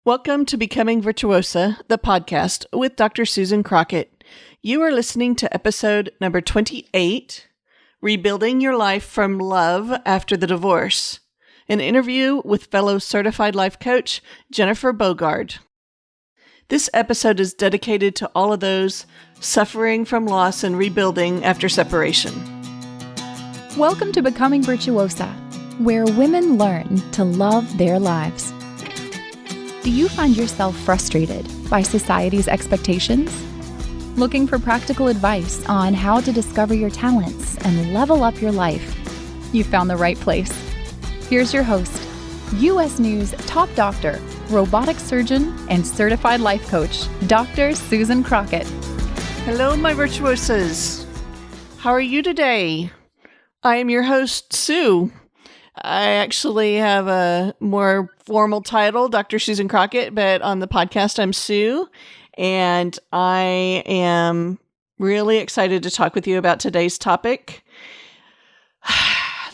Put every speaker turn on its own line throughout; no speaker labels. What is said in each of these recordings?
Welcome to Becoming Virtuosa, the podcast with Dr. Susan Crockett. You are listening to episode number 28, Rebuilding Your Life from Love After the Divorce, an interview with fellow certified life coach Jennifer Bogard. This episode is dedicated to all of those suffering from loss and rebuilding after separation.
Welcome to Becoming Virtuosa, where women learn to love their lives. Do you find yourself frustrated by society's expectations? Looking for practical advice on how to discover your talents and level up your life? You found the right place. Here's your host, U.S. News top doctor, robotic surgeon, and certified life coach, Dr. Susan Crockett.
Hello, my virtuosas. How are you today? I am your host, Sue. I actually have a more formal title, Dr. Susan Crockett, but on the podcast, I'm Sue, and I am really excited to talk with you about today's topic.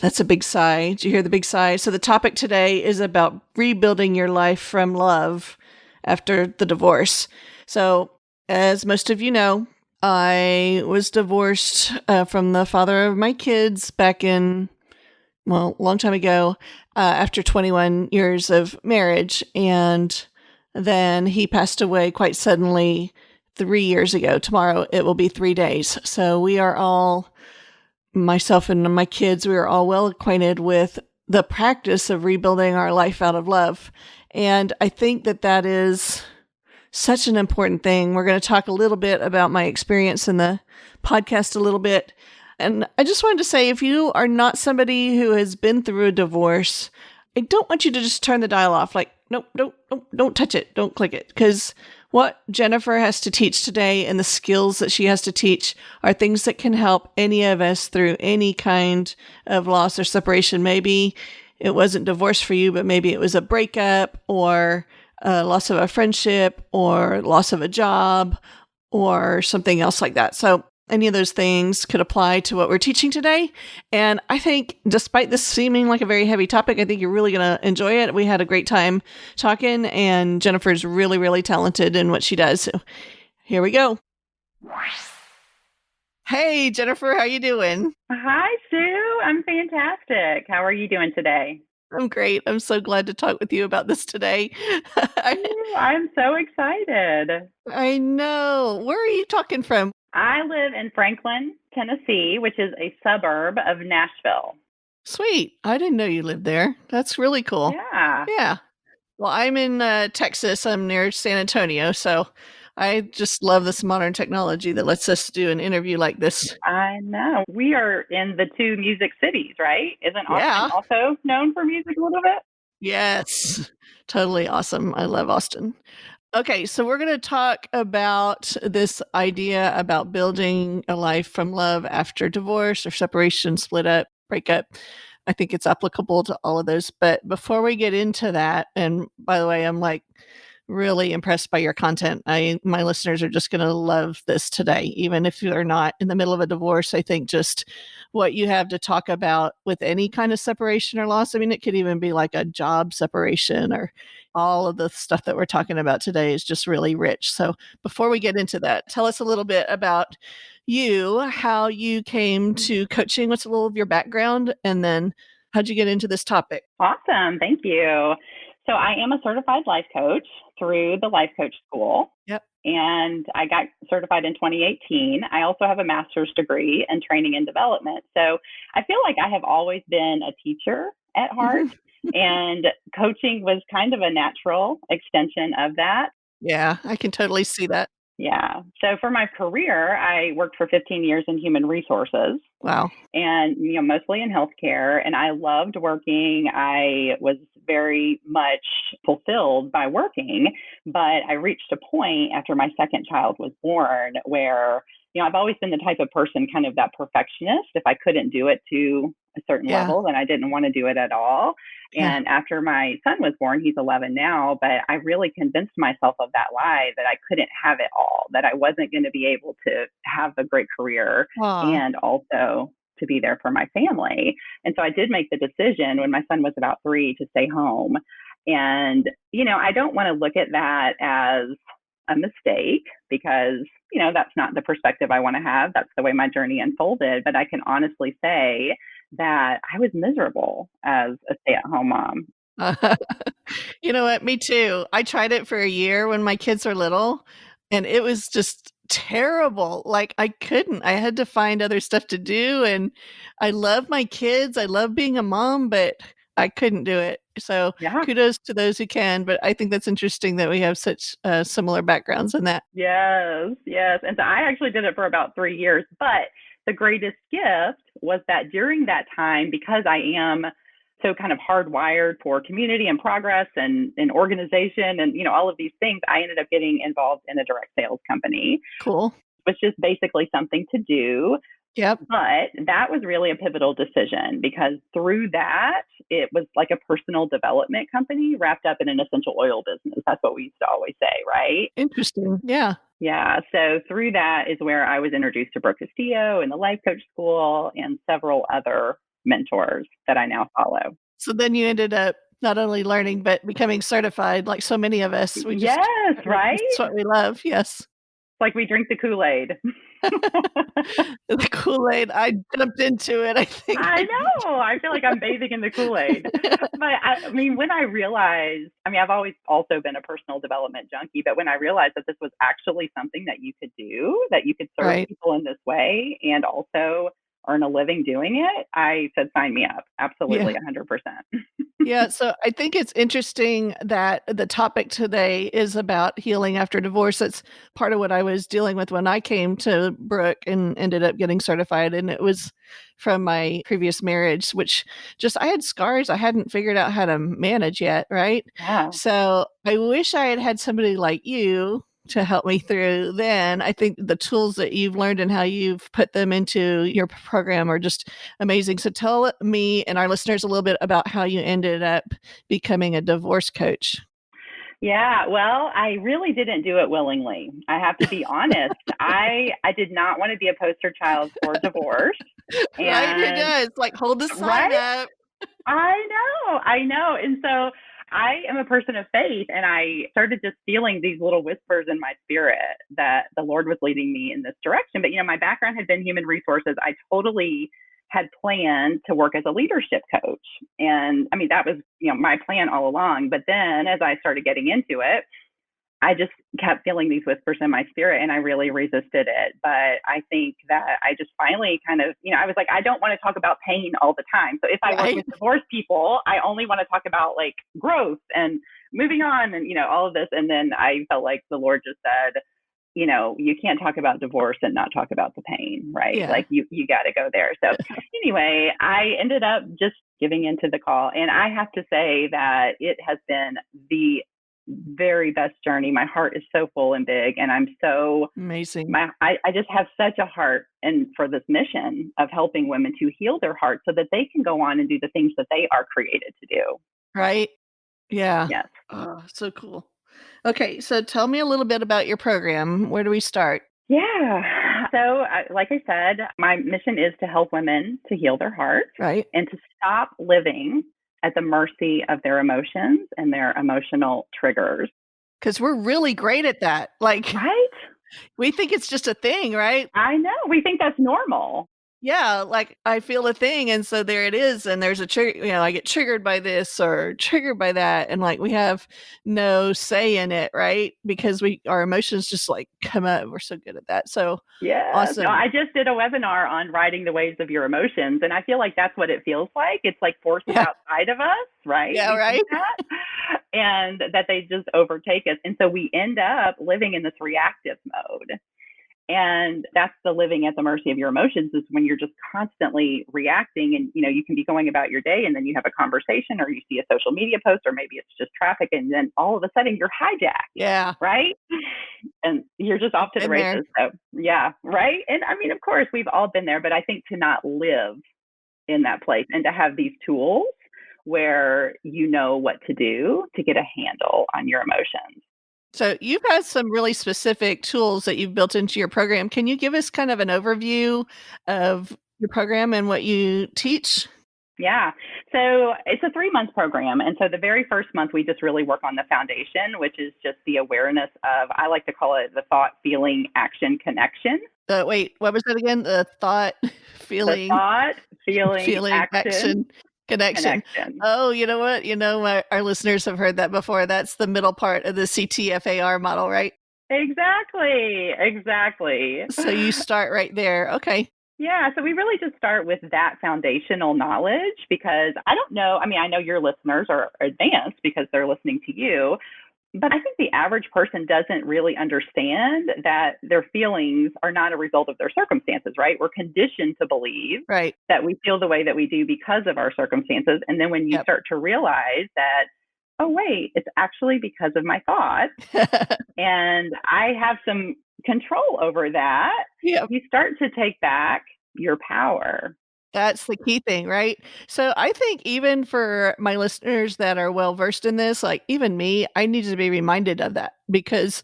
That's a big sigh. Did you hear the big sigh? So the topic today is about rebuilding your life from love after the divorce. So as most of you know, I was divorced from the father of my kids back in a long time ago, after 21 years of marriage. And then he passed away quite suddenly 3 years ago. Tomorrow, it will be 3 days. So we are all, myself and my kids, we are all well acquainted with the practice of rebuilding our life out of love. And I think that that is such an important thing. We're going to talk a little bit about my experience in the podcast a little bit. And I just wanted to say, if you are not somebody who has been through a divorce, I don't want you to just turn the dial off. Like, nope, don't touch it. Don't click it. Because what Jennifer has to teach today and the skills that she has to teach are things that can help any of us through any kind of loss or separation. Maybe it wasn't divorce for you, but maybe it was a breakup or a loss of a friendship or loss of a job or something else like that. So any of those things could apply to what we're teaching today. And I think despite this seeming like a very heavy topic, I think you're really going to enjoy it. We had a great time talking, and Jennifer's really, really talented in what she does. So here we go. Hey, Jennifer, how you doing?
Hi, Sue. I'm fantastic. How are you doing today?
I'm great. I'm so glad to talk with you about this today.
I'm so excited.
I know. Where are you talking from?
I live in Franklin, Tennessee, which is a suburb of Nashville.
Sweet. I didn't know you lived there. That's really cool.
Yeah.
Well, I'm in Texas. I'm near San Antonio. So I just love this modern technology that lets us do an interview like this.
I know. We are in the two music cities, right? Isn't Austin also known for music a little bit?
Yes. Totally awesome. I love Austin. Okay, so we're going to talk about this idea about building a life from love after divorce or separation, split up, breakup. I think it's applicable to all of those. But before we get into that, and by the way, I'm like really impressed by your content. My listeners are just going to love this today, even if they're not in the middle of a divorce. I think just what you have to talk about with any kind of separation or loss. I mean, it could even be like a job separation, or all of the stuff that we're talking about today is just really rich. So before we get into that, tell us a little bit about you, how you came to coaching, what's a little of your background, and then how'd you get into this topic?
Awesome. Thank you. So I am a certified life coach through the Life Coach School.
Yep.
And I got certified in 2018. I also have a master's degree in training and development. So I feel like I have always been a teacher at heart. And coaching was kind of a natural extension of that.
Yeah, I can totally see that.
Yeah. So for my career, I worked for 15 years in human resources.
Wow.
And, mostly in healthcare. And I loved working. I was very much fulfilled by working. But I reached a point after my second child was born where, I've always been the type of person, kind of that perfectionist. If I couldn't do it to a certain level, then I didn't want to do it at all. And after my son was born, he's 11 now, but I really convinced myself of that lie that I couldn't have it all, that I wasn't going to be able to have a great career and also to be there for my family. And so I did make the decision when my son was about 3 to stay home. And, I don't want to look at that as a mistake because, that's not the perspective I want to have. That's the way my journey unfolded. But I can honestly say that I was miserable as a stay-at-home mom.
You know what? Me too. I tried it for a year when my kids were little, and it was just terrible. Like, I couldn't. I had to find other stuff to do, and I love my kids. I love being a mom, but I couldn't do it. So
Yeah.
kudos to those who can, but I think that's interesting that we have such similar backgrounds in that.
Yes, yes. And so I actually did it for about 3 years. But the greatest gift was that during that time, because I am so kind of hardwired for community and progress and organization and, all of these things, I ended up getting involved in a direct sales company,
Cool.
which is basically something to do.
Yep.
But that was really a pivotal decision because through that, it was like a personal development company wrapped up in an essential oil business. That's what we used to always say, right?
Interesting. Yeah.
Yeah. So through that is where I was introduced to Brooke Castillo and the Life Coach School and several other mentors that I now follow.
So then you ended up not only learning, but becoming certified like so many of us.
Yes, right?
That's what we love. Yes.
It's like we drink the Kool-Aid.
The Kool-Aid, I jumped into it, I think.
I know. I feel like I'm bathing in the Kool-Aid. But I mean, when I realized, I've always also been a personal development junkie, but when I realized that this was actually something that you could do, that you could serve
Right.
people in this way and also earn a living doing it, I said, sign me up. Absolutely,
Yeah.
100%.
Yeah, so I think it's interesting that the topic today is about healing after divorce. That's part of what I was dealing with when I came to Brooke and ended up getting certified, and it was from my previous marriage, which just I had scars I hadn't figured out how to manage yet, right?
Yeah.
So I wish I had had somebody like you to help me through then. I think the tools that you've learned and how you've put them into your program are just amazing. So tell me and our listeners a little bit about how you ended up becoming a divorce coach.
Yeah, well, I really didn't do it willingly. I have to be honest. I did not want to be a poster child for divorce.
Right? Who
And
does? Like, hold the sign
right?
up.
I know. And so I am a person of faith, and I started just feeling these little whispers in my spirit that the Lord was leading me in this direction. But, my background had been human resources. I totally had planned to work as a leadership coach. And that was, my plan all along. But then as I started getting into it, I just kept feeling these whispers in my spirit and I really resisted it. But I think that I just finally kind of, I was like, I don't want to talk about pain all the time. So if I work
Right?
with divorced people, I only want to talk about like growth and moving on and, all of this. And then I felt like the Lord just said, you can't talk about divorce and not talk about the pain, right?
Yeah.
Like you got to go there. So anyway, I ended up just giving into the call. And I have to say that it has been the very best journey. My heart is so full and big, and I'm so
Amazing.
I just have such a heart and for this mission of helping women to heal their hearts so that they can go on and do the things that they are created to do.
Right? Yeah.
Yes.
Oh, so cool. Okay, so tell me a little bit about your program. Where do we start?
Yeah. So, like I said, my mission is to help women to heal their hearts
Right?
and to stop living at the mercy of their emotions and their emotional triggers.
Because we're really great at that. Like,
Right?
we think it's just a thing, right?
I know. We think that's normal.
Yeah, like I feel a thing, and so there it is, and there's a trigger. I get triggered by this or triggered by that, and like we have no say in it, right? Because our emotions just like come up. We're so good at that. So
Yeah. No,
awesome.
I just did a webinar on riding the waves of your emotions. And I feel like that's what it feels like. It's like forces
Yeah.
outside of us, right?
Yeah,
We
right.
think that, and that they just overtake us. And so we end up living in this reactive mode. And that's the living at the mercy of your emotions is when you're just constantly reacting and, you can be going about your day and then you have a conversation or you see a social media post or maybe it's just traffic and then all of a sudden you're hijacked.
Yeah.
Right. And you're just off to the
Been there.
races. So yeah. Right. And of course we've all been there, but I think to not live in that place and to have these tools where you know what to do to get a handle on your emotions.
So you've got some really specific tools that you've built into your program. Can you give us kind of an overview of your program and what you teach?
Yeah. So it's a 3-month program. And so the very first month, we just really work on the foundation, which is just the awareness of, I like to call it the thought, feeling, action, connection.
Wait, what was that again? The thought,
The
feeling,
thought, feeling,
feeling,
action,
action, connection.
connection.
Oh, you know what? Our listeners have heard that before. That's the middle part of the CTFAR model, right?
Exactly. Exactly.
So you start right there. Okay.
Yeah, so we really just start with that foundational knowledge because I don't know. I mean, I know your listeners are advanced because they're listening to you, but I think the average person doesn't really understand that their feelings are not a result of their circumstances, right? We're conditioned to believe
Right.
that we feel the way that we do because of our circumstances. And then when you
Yep.
start to realize that, oh, wait, it's actually because of my thoughts and I have some control over that,
Yep.
you start to take back your power.
That's the key thing, right? So I think even for my listeners that are well versed in this, like even me, I need to be reminded of that because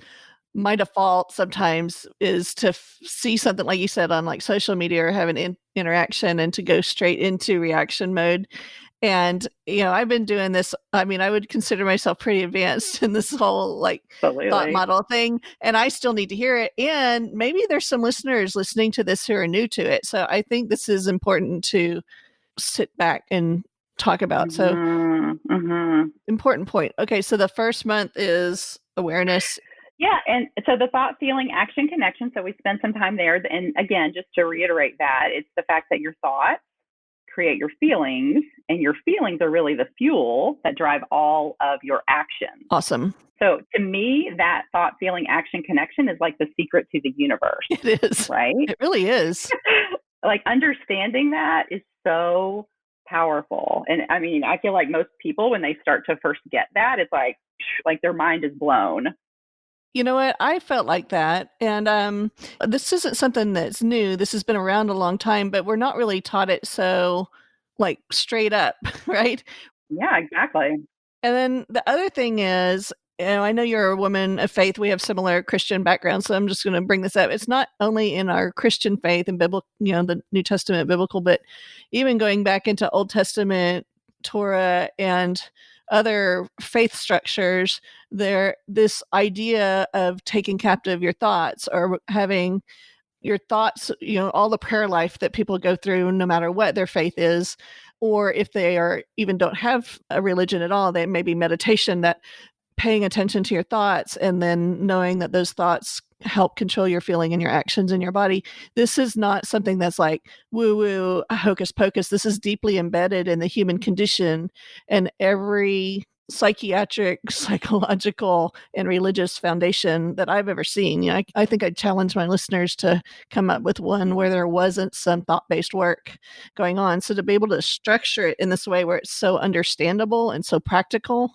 my default sometimes is to see something like you said on like social media or have an interaction and to go straight into reaction mode. And I've been doing this. I mean, I would consider myself pretty advanced in this whole like thought
Absolutely.
model thing, and I still need to hear it. And maybe there's some listeners listening to this who are new to it. So I think this is important to sit back and talk about. So important point. Okay, so the first month is awareness.
Yeah. And so the thought, feeling, action, connection. So we spend some time there. And again, just to reiterate that, it's the fact that your thoughts create your feelings, and your feelings are really the fuel that drive all of your actions.
Awesome.
So to me, that thought, feeling, action, connection is like the secret to the universe.
It is.
Right?
It really is.
Like understanding that is so powerful. And I mean, I feel like most people, when they start to first get that, it's like their mind is blown.
You know what? I felt like that. And this isn't something that's new. This has been around a long time, but we're not really taught it so like straight up, right?
Yeah, exactly.
And then the other thing is, I know you're a woman of faith. We have similar Christian backgrounds, so I'm just going to bring this up. It's not only in our Christian faith and biblical, the New Testament biblical, but even going back into Old Testament Torah and other faith structures, this idea of taking captive your thoughts or having your thoughts, all the prayer life that people go through, no matter what their faith is, or if they are even don't have a religion at all, they may be meditation, that paying attention to your thoughts and then knowing that those thoughts help control your feeling and your actions in your body. This is not something that's like woo woo hocus pocus. This is deeply embedded in the human condition, and every psychiatric, psychological, and religious foundation that I've ever seen. I think I'd challenge my listeners to come up with one where there wasn't some thought-based work going on. So to be able to structure it in this way where it's so understandable and so practical,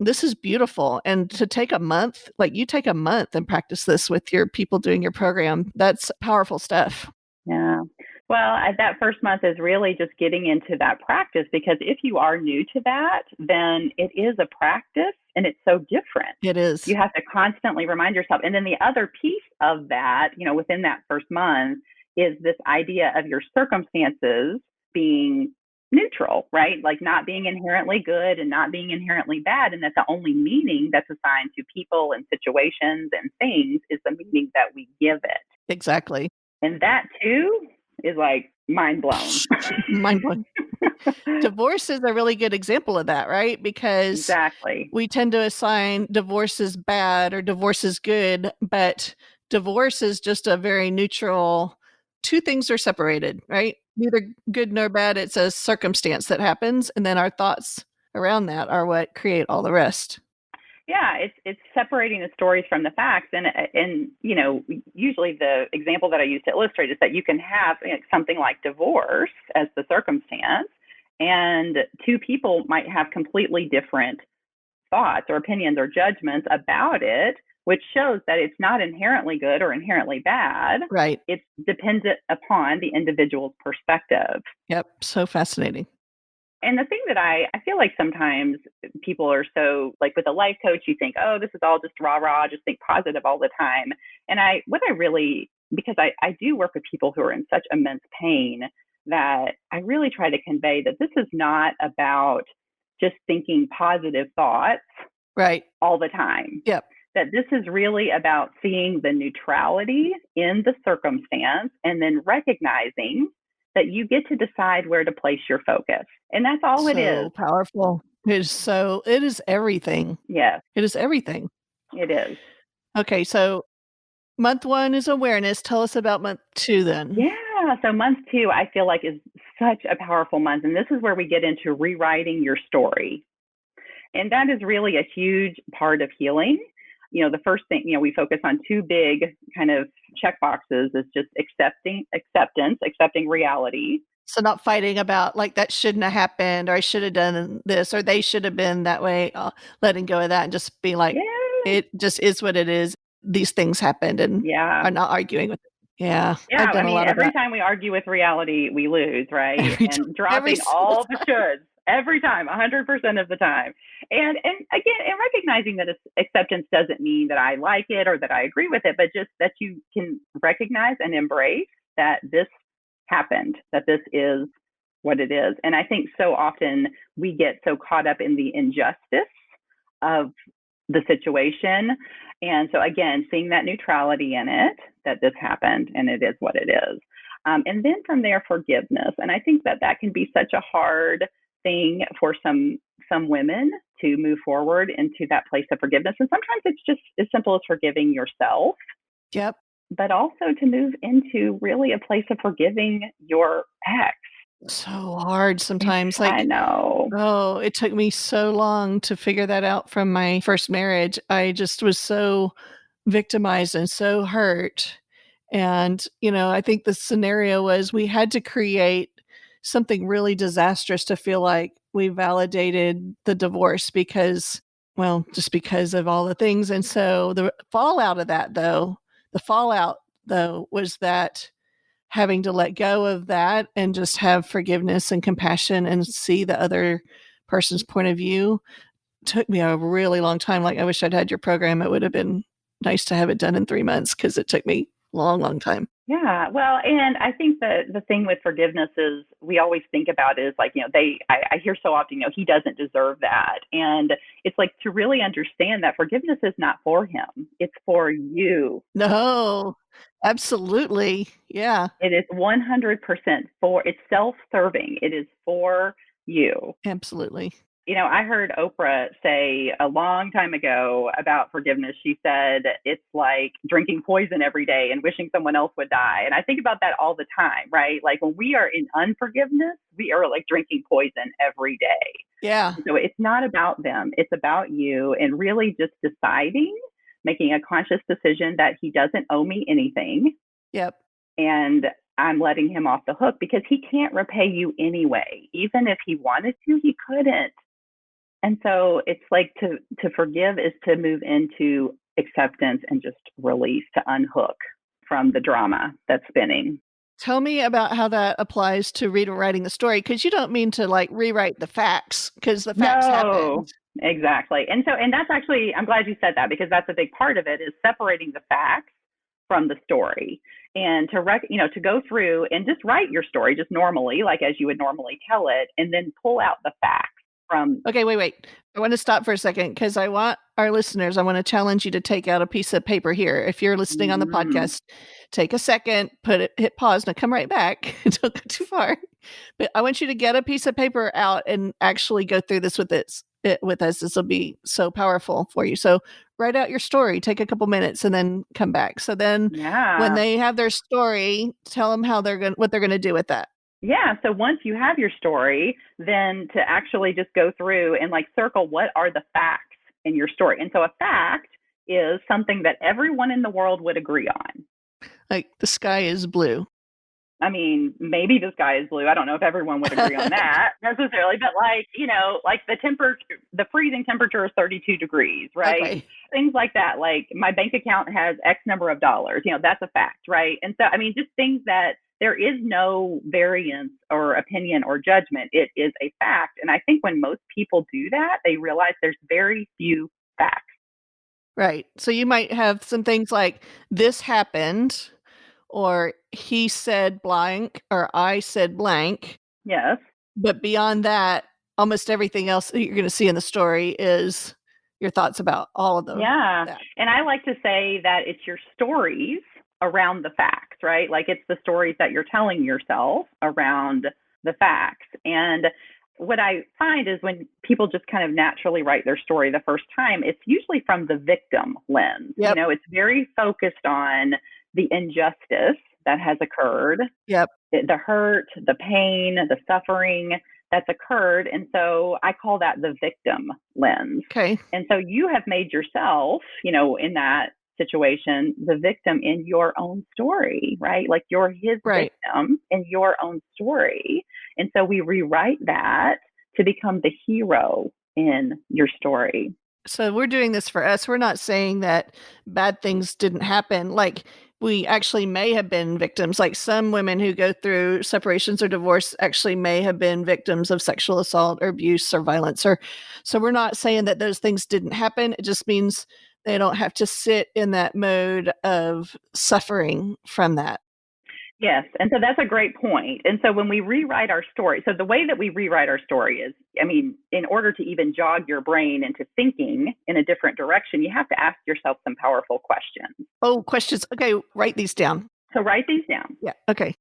this is beautiful. And to take a month, like you take a month and practice this with your people doing your program, that's powerful stuff.
Yeah. Well, that first month is really just getting into that practice, because if you are new to that, then it is a practice and it's so different.
It is.
You have to constantly remind yourself. And then the other piece of that, within that first month is this idea of your circumstances being neutral, right? Like not being inherently good and not being inherently bad. And that the only meaning that's assigned to people and situations and things is the meaning that we give it.
Exactly.
And that too is like mind blown.
Mind blown. Divorce is a really good example of that, right? Because
exactly.
We tend to assign divorce is bad or divorce is good, but divorce is just a very neutral. Two things are separated, right? Neither good nor bad. It's a circumstance that happens, and then our thoughts around that are what create all the rest.
Yeah, it's separating the stories from the facts, and usually the example that I use to illustrate is that you can have something like divorce as the circumstance, and two people might have completely different thoughts or opinions or judgments about it, which shows that it's not inherently good or inherently bad.
Right.
It's dependent upon the individual's perspective.
Yep. So fascinating.
And the thing that I feel like sometimes people are so, like with a life coach, you think, oh, this is all just rah rah, just think positive all the time. And because I do work with people who are in such immense pain, that I really try to convey that this is not about just thinking positive thoughts
Right.
all the time.
Yep.
That this is really about seeing the neutrality in the circumstance and then recognizing that you get to decide where to place your focus. And that's all it is.
So powerful. It is everything.
Yes,
It is everything.
it is.
Okay, so month 1 is awareness. Tell us about month 2 then.
Yeah. So month 2, I feel like is such a powerful month. And this is where we get into rewriting your story. And that is really a huge part of healing. The first thing, we focus on 2 big kind of check boxes is just accepting reality.
So not fighting about like that shouldn't have happened or I should have done this or they should have been that way, letting go of that and just be like,
Yeah.
it just is what it is. These things happened and
Yeah.
are not arguing with it. Yeah.
Yeah.
I've done a lot of
every
that.
time we argue with reality, we lose, right?
Every
And dropping
single
all the
time.
shoulds every time, 100% of the time. And again, and recognizing that acceptance doesn't mean that I like it or that I agree with it, but just that you can recognize and embrace that this happened, that this is what it is. And I think so often we get so caught up in the injustice of the situation. And so again, seeing that neutrality in it, that this happened and it is what it is. And then from there, forgiveness. And I think that can be such a hard thing for some women to move forward into that place of forgiveness. And sometimes it's just as simple as forgiving yourself.
Yep.
But also to move into really a place of forgiving your ex.
So hard sometimes. Like,
I know.
Oh, it took me so long to figure that out from my first marriage. I just was so victimized and so hurt. And, I think the scenario was we had to create something really disastrous to feel like we validated the divorce because, just because of all the things. And so the fallout was that having to let go of that and just have forgiveness and compassion and see the other person's point of view took me a really long time. Like, I wish I'd had your program. It would have been nice to have it done in 3 months because it took me a long, long time.
Yeah. Well, and I think that the thing with forgiveness is we always think about it as like, I hear so often, he doesn't deserve that. And it's like to really understand that forgiveness is not for him. It's for you.
No, absolutely. Yeah.
It is 100% it's self-serving. It is for you.
Absolutely.
I heard Oprah say a long time ago about forgiveness. She said, it's like drinking poison every day and wishing someone else would die. And I think about that all the time, right? Like when we are in unforgiveness, we are like drinking poison every day.
Yeah.
So it's not about them. It's about you and really just making a conscious decision that he doesn't owe me anything.
Yep.
And I'm letting him off the hook because he can't repay you anyway. Even if he wanted to, he couldn't. And so it's like to forgive is to move into acceptance and just release, to unhook from the drama that's spinning.
Tell me about how that applies to rewriting the story, because you don't mean to like rewrite the facts because the facts happened.
Exactly. And that's actually, I'm glad you said that because that's a big part of it is separating the facts from the story and to go through and just write your story just normally, like as you would normally tell it, and then pull out the facts.
Okay, wait. I want to stop for a second because I want our listeners, I want to challenge you to take out a piece of paper here. If you're listening on the podcast, take a second, hit pause. Now come right back. Don't go too far. But I want you to get a piece of paper out and actually go through this with us. This will be so powerful for you. So write out your story, take a couple minutes and then come back. So then when they have their story, tell them what they're going to do with that.
Yeah. So once you have your story, then to actually just go through and like circle what are the facts in your story. And so a fact is something that everyone in the world would agree on.
Like the sky is blue.
I mean, maybe the sky is blue. I don't know if everyone would agree on that necessarily, but like the freezing temperature is 32 degrees, right?
Okay.
Things like that. Like my bank account has X number of dollars, that's a fact, right? And so, just things that there is no variance or opinion or judgment. It is a fact. And I think when most people do that, they realize there's very few facts.
Right. So you might have some things like this happened, or he said blank, or I said blank.
Yes.
But beyond that, almost everything else that you're going to see in the story is your thoughts about all of them.
Yeah. And I like to say that it's your stories around the facts, right? Like it's the stories that you're telling yourself around the facts. And what I find is when people just kind of naturally write their story the first time, it's usually from the victim lens.
Yep.
You know, it's very focused on the injustice that has occurred,
Yep.
the hurt, the pain, the suffering that's occurred. And so I call that the victim lens.
Okay.
And so you have made yourself, you know, in that situation, the victim in your own story, right? Like you're his
Right.
victim in your own story. And so we rewrite that to become the hero in your story.
So we're doing this for us. We're not saying that bad things didn't happen. Like we actually may have been victims. Like some women who go through separations or divorce actually may have been victims of sexual assault or abuse or violence. Or so we're not saying that those things didn't happen. It just means they don't have to sit in that mode of suffering from that.
Yes. And so that's a great point. And so when we rewrite our story, so the way that we rewrite our story is, I mean, in order to even jog your brain into thinking in a different direction, you have to ask yourself some powerful questions.
Oh, questions. Okay, write these down.
So write these down.
Yeah. Okay.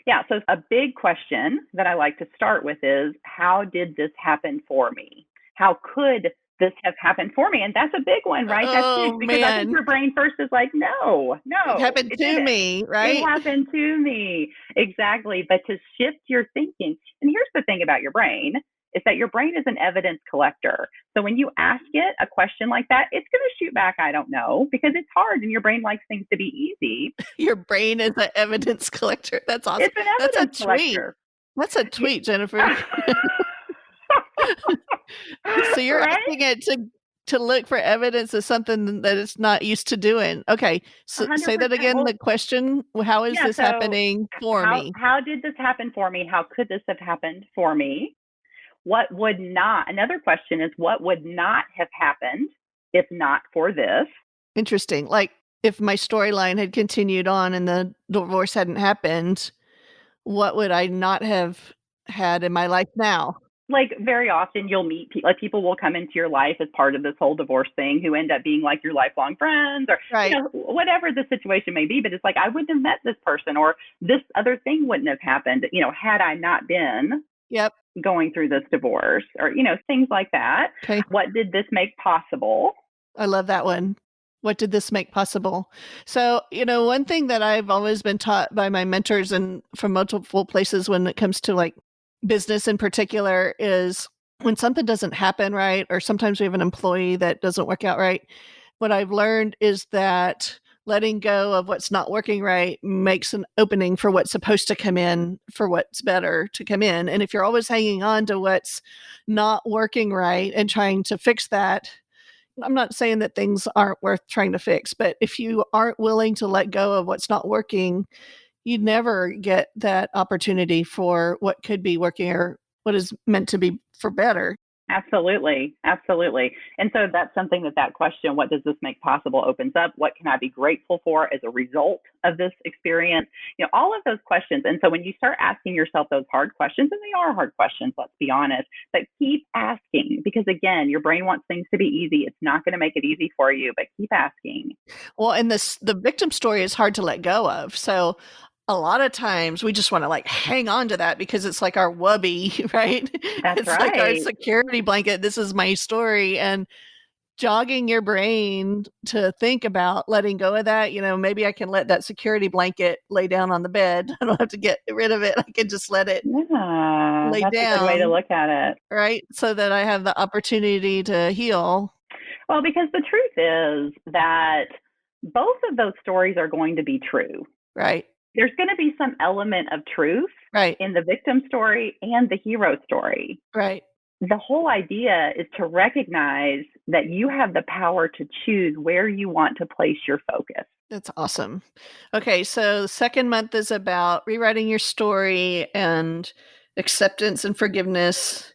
Yeah. So a big question that I like to start with is, how did this happen for me? How could this have happened for me? And that's a big one, right? That's
Oh,
huge because I think
man.
your brain first is like, no,
It happened to
didn't.
me, right?
It happened to me. Exactly. But to shift your thinking, and here's the thing about your brain, is that your brain is an evidence collector. So when you ask it a question like that, it's going to shoot back, I don't know, because it's hard and your brain likes things to be easy.
Your brain is an evidence collector. That's awesome.
It's an evidence collector.
That's a tweet, Jennifer. So you're
Right?
asking it to look for evidence of something that it's not used to doing. Okay. So say that
100%.
again.
Well,
The question, how is this
so
happening for me?
How did this happen for me? How could this have happened for me? What would not, another question is, what would not have happened if not for this?
Interesting. Like if my storyline had continued on and the divorce hadn't happened, what would I not have had in my life now?
Like very often you'll meet like people will come into your life as part of this whole divorce thing who end up being like your lifelong friends or
Right.
you know whatever the situation may be, but it's like I wouldn't have met this person or this other thing wouldn't have happened, you know, had I not been
Yep.
going through this divorce or you know things like that.
Okay.
What did this make possible?
I love that one. What did this make possible? So, you know, one thing that I've always been taught by my mentors and from multiple places when it comes to like business in particular is when something doesn't happen right, or sometimes we have an employee that doesn't work out right. What I've learned is that letting go of what's not working right makes an opening for what's supposed to come in, for what's better to come in. And if you're always hanging on to what's not working right and trying to fix that, I'm not saying that things aren't worth trying to fix, but if you aren't willing to let go of what's not working, you never get that opportunity for what could be working or what is meant to be for better.
Absolutely. Absolutely. And so that's something that question, what does this make possible, opens up. What can I be grateful for as a result of this experience? You know, all of those questions. And so when you start asking yourself those hard questions, and they are hard questions, let's be honest, but keep asking because again, your brain wants things to be easy. It's not going to make it easy for you, but keep asking.
Well, and the victim story is hard to let go of. So a lot of times we just want to like hang on to that because it's like our wubby, right?
That's
It's like our
right.
security blanket. This is my story. And jogging your brain to think about letting go of that, you know, maybe I can let that security blanket lay down on the bed. I don't have to get rid of it. I can just let it
Yeah,
lay
that's
down.
a good way to look at it.
Right? So that I have the opportunity to heal.
Well, because the truth is that both of those stories are going to be true.
Right.
There's going to be some element of truth
Right.
in the victim story and the hero story.
Right.
The whole idea is to recognize that you have the power to choose where you want to place your focus.
That's awesome. Okay, so the second month is about rewriting your story and acceptance and forgiveness.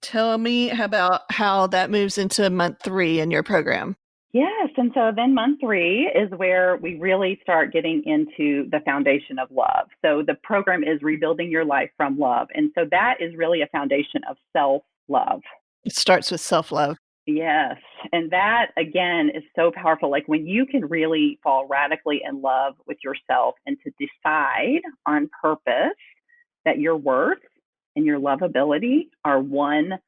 Tell me about how that moves into month 3 in your program.
Yes. And so then month 3 is where we really start getting into the foundation of love. So the program is Rebuilding Your Life from Love. And so that is really a foundation of self love.
It starts with self-love.
Yes. And that again is so powerful. Like when you can really fall radically in love with yourself and to decide on purpose that your worth and your lovability are 100%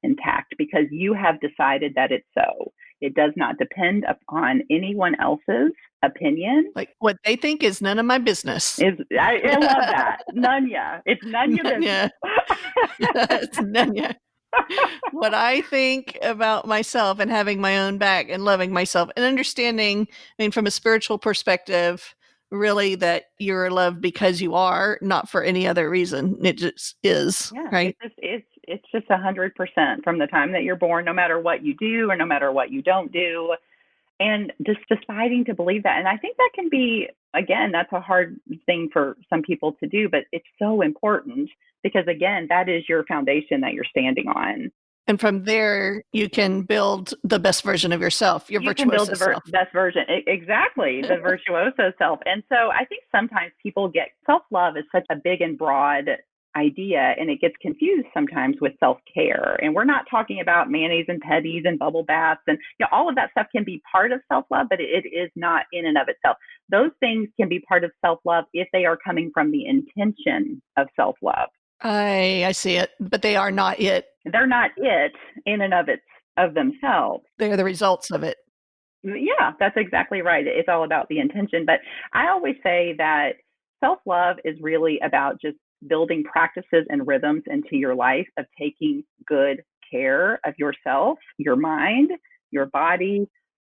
intact because you have decided that it's so. It does not depend upon anyone else's opinion.
Like what they think is none of my business.
I love that. None ya. It's none your business.
It's none ya. What I think about myself and having my own back and loving myself and understanding, I mean, from a spiritual perspective, really that you're loved because you are, not for any other reason. It just is,
Yeah,
right?
it's just 100% from the time that you're born, no matter what you do or no matter what you don't do, and just deciding to believe that. And I think that can be, again, that's a hard thing for some people to do, but it's so important because again, that is your foundation that you're standing on.
And from there, you can build the best version of yourself, your
You can build
virtuoso
the
self.
best version. Exactly, the virtuoso self. And so I think sometimes people get self love is such a big and broad idea, and it gets confused sometimes with self care. And we're not talking about mayonnaise and petties and bubble baths, and all of that stuff can be part of self love, but it is not in and of itself. Those things can be part of self love if they are coming from the intention of self love.
I see it, but they are not it.
They're not it in and of themselves.
They're the results of it.
Yeah, that's exactly right. It's all about the intention. But I always say that self love is really about just building practices and rhythms into your life of taking good care of yourself, your mind, your body,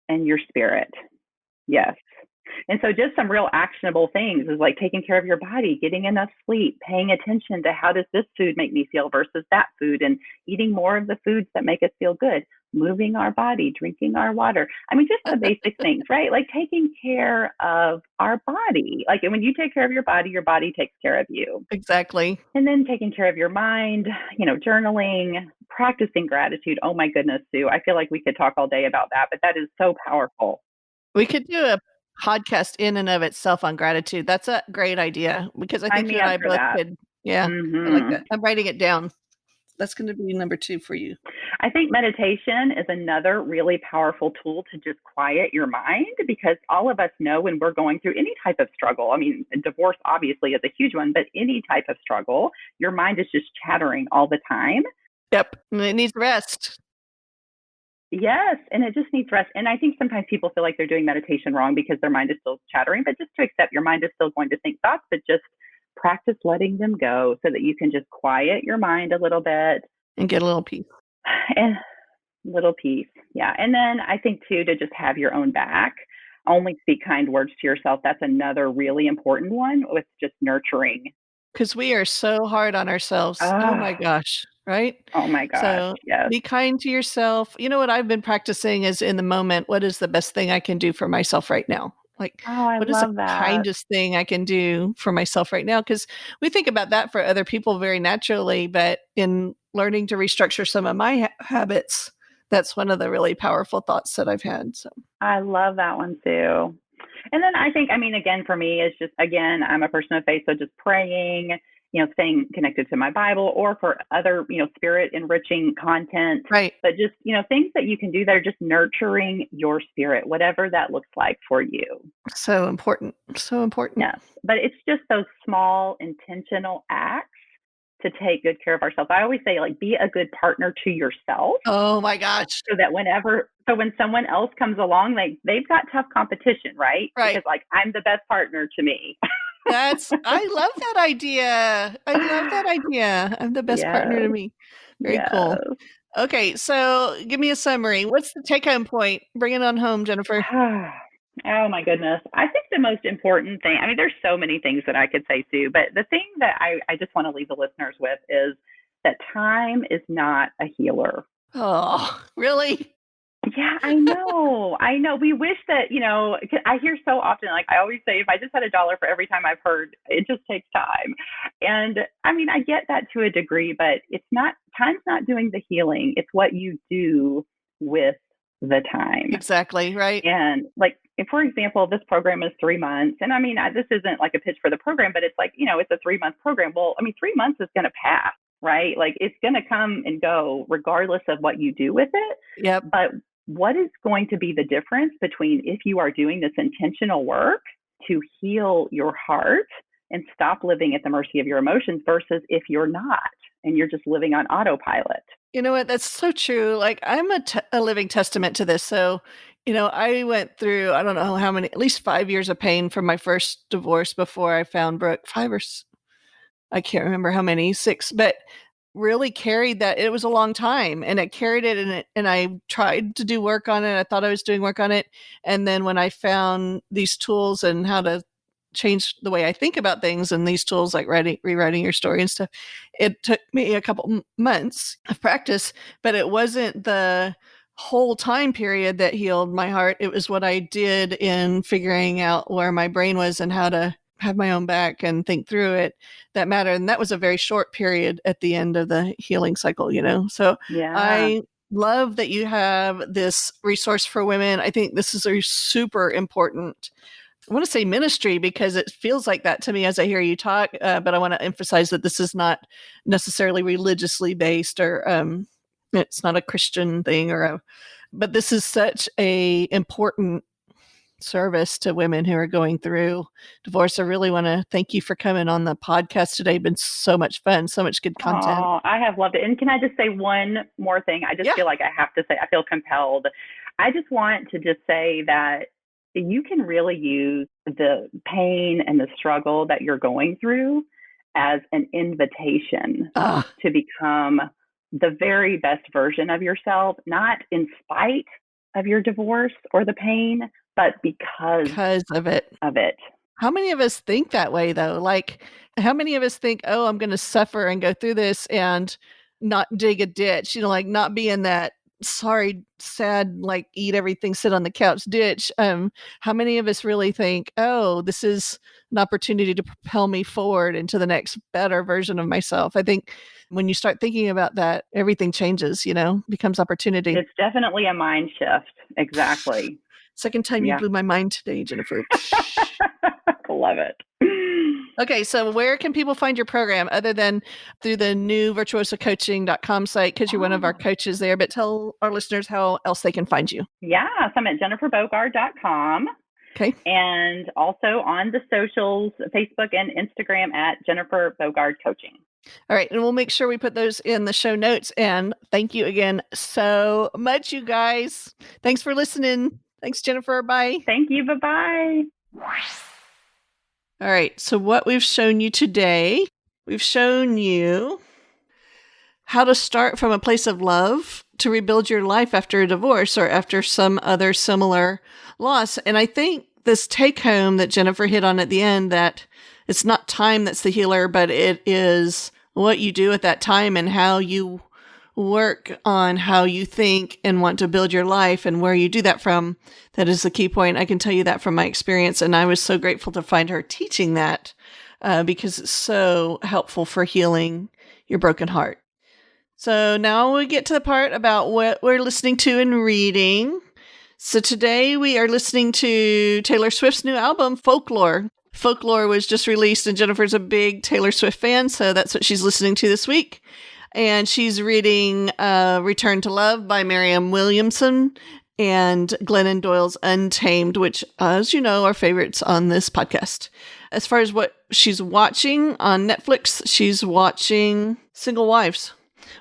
and your spirit. Yes. And so just some real actionable things is like taking care of your body, getting enough sleep, paying attention to how does this food make me feel versus that food, and eating more of the foods that make us feel good, moving our body, drinking our water. I mean, just the basic things, right? Like taking care of our body. Like when you take care of your body takes care of you.
Exactly.
And then taking care of your mind, journaling, practicing gratitude. Oh my goodness, Sue. I feel like we could talk all day about that, but that is so powerful.
We could do a podcast in and of itself on gratitude. That's a great idea because I
Sign
think you
me
and
up
I
for
both
that.
could. Yeah, I like
Mm-hmm.
that. I'm writing it down. That's going to be number 2 for you.
I think meditation is another really powerful tool to just quiet your mind because all of us know when we're going through any type of struggle. I mean, divorce obviously is a huge one, but any type of struggle, your mind is just chattering all the time.
Yep. It needs rest.
Yes, and it just needs rest. And I think sometimes people feel like they're doing meditation wrong because their mind is still chattering, but just to accept your mind is still going to think thoughts, but just practice letting them go so that you can just quiet your mind a little bit
And get a little peace.
and little peace. Yeah. And then I think too, to just have your own back, only speak kind words to yourself. That's another really important one with just nurturing.
Because we are so hard on ourselves. Oh my
Ah,
gosh. Right?
oh my gosh.
So
Yes.
be kind to yourself. You know what I've been practicing is in the moment, what is the best thing I can do for myself right now? Like,
Oh, I
what is the
love that.
kindest thing I can do for myself right now? Because we think about that for other people very naturally, but in learning to restructure some of my habits, that's one of the really powerful thoughts that I've had. So,
I love that one too. And then I think, I mean, again, for me, it's just, again, I'm a person of faith. So just praying, staying connected to my Bible or for other, spirit enriching content.
right.
But just, things that you can do that are just nurturing your spirit, whatever that looks like for you.
So important. So important.
Yes. But it's just those small intentional acts to take good care of ourselves. I always say, like, be a good partner to yourself
Oh my gosh.
so that when someone else comes along, like they've got tough competition, right?
Right.
Because like I'm the best partner to me.
I love that idea. I love that idea. I'm the best partner
Yes.
to me. Very cool.
Yes.
Okay, so give me a summary. What's the take home point? Bring it on home, Jennifer.
Oh my goodness. I think the most important thing, I mean, there's so many things that I could say too, but the thing that I just want to leave the listeners with is that time is not a healer.
Oh, really?
Yeah, I know. I know. We wish that, 'cause I hear so often, like I always say, if I just had $1 for every time I've heard, it just takes time. And I mean, I get that to a degree, but time's not doing the healing. It's what you do with the time.
Exactly, right?
And like, if, for example, this program is 3 months, and I mean, this isn't like a pitch for the program, but it's like, it's a 3-month program. Well, I mean, 3 months is going to pass, right? Like, it's going to come and go regardless of what you do with it.
Yep.
But what is going to be the difference between if you are doing this intentional work to heal your heart and stop living at the mercy of your emotions versus if you're not and you're just living on autopilot?
You know what? That's so true. Like, I'm a living testament to this. So, I went through, I don't know how many, at least 5 years of pain from my first divorce before I found Brooke. I can't remember how many, 6, but really carried that. It was a long time, and I carried it, and I tried to do work on it. I thought I was doing work on it. And then when I found these tools and how to change the way I think about things, and these tools like rewriting your story and stuff, it took me a couple months of practice, but it wasn't the whole time period that healed my heart. It was what I did in figuring out where my brain was and how to have my own back and think through it that mattered. And that was a very short period at the end of the healing cycle, So
Yeah.
I love that you have this resource for women. I think this is a super important, I want to say ministry, because it feels like that to me as I hear you talk. But I want to emphasize that this is not necessarily religiously based, or it's not a Christian thing, but this is such a important service to women who are going through divorce. I really want to thank you for coming on the podcast today. It's been so much fun, so much good content.
Oh, I have loved it. And can I just say one more thing? I just feel like I have to say, I feel compelled. I just want to just say that you can really use the pain and the struggle that you're going through as an invitation to become the very best version of yourself, not in spite of your divorce or the pain, but because of it.
How many of us think that way, though? Like, how many of us think, oh, I'm going to suffer and go through this and not dig a ditch, like not be in that sorry, sad, like eat everything, sit on the couch ditch. How many of us really think, oh, this is an opportunity to propel me forward into the next better version of myself? I think when you start thinking about that, everything changes, becomes opportunity.
It's definitely a mind shift. Exactly.
Second time you blew my mind today, Jennifer.
Love it.
Okay, so where can people find your program other than through the new virtuosacoaching.com site, because you're one of our coaches there, but tell our listeners how else they can find you.
Yeah, so I'm at jenniferbogard.com.
Okay.
And also on the socials, Facebook and Instagram at Jennifer Bogard Coaching.
All right, and we'll make sure we put those in the show notes. And thank you again so much, you guys. Thanks for listening. Thanks, Jennifer. Bye.
Thank you. Bye-bye.
All right, so what we've shown you today, we've shown you how to start from a place of love to rebuild your life after a divorce or after some other similar loss. And I think this take home that Jennifer hit on at the end, that it's not time that's the healer, but it is what you do at that time and how you work on how you think and want to build your life and where you do that from. That is the key point. I can tell you that from my experience. And I was so grateful to find her teaching that because it's so helpful for healing your broken heart. So now we get to the part about what we're listening to and reading. So today we are listening to Taylor Swift's new album, Folklore. Folklore was just released and Jennifer's a big Taylor Swift fan, so that's what she's listening to this week. And she's reading Return to Love by Marianne Williamson and Glennon Doyle's Untamed, which, as you know, are favorites on this podcast. As far as what she's watching on Netflix, she's watching Single Wives,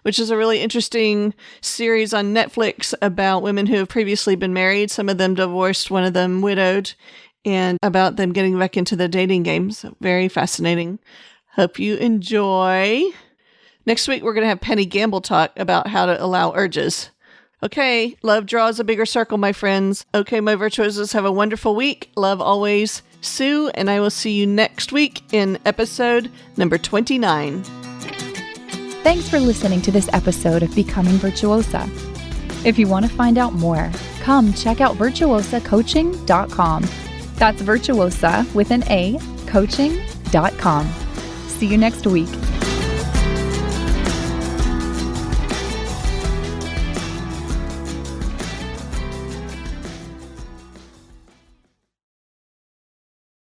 which is a really interesting series on Netflix about women who have previously been married, some of them divorced, one of them widowed, and about them getting back into the dating game. So very fascinating. Hope you enjoy. Next week, we're going to have Penny Gamble talk about how to allow urges. Okay, love draws a bigger circle, my friends. Okay, my virtuosos, have a wonderful week. Love always, Sue, and I will see you next week in episode number 29.
Thanks for listening to this episode of Becoming Virtuosa. If you want to find out more, come check out virtuosacoaching.com. That's virtuosa with an A, coaching.com. See you next week.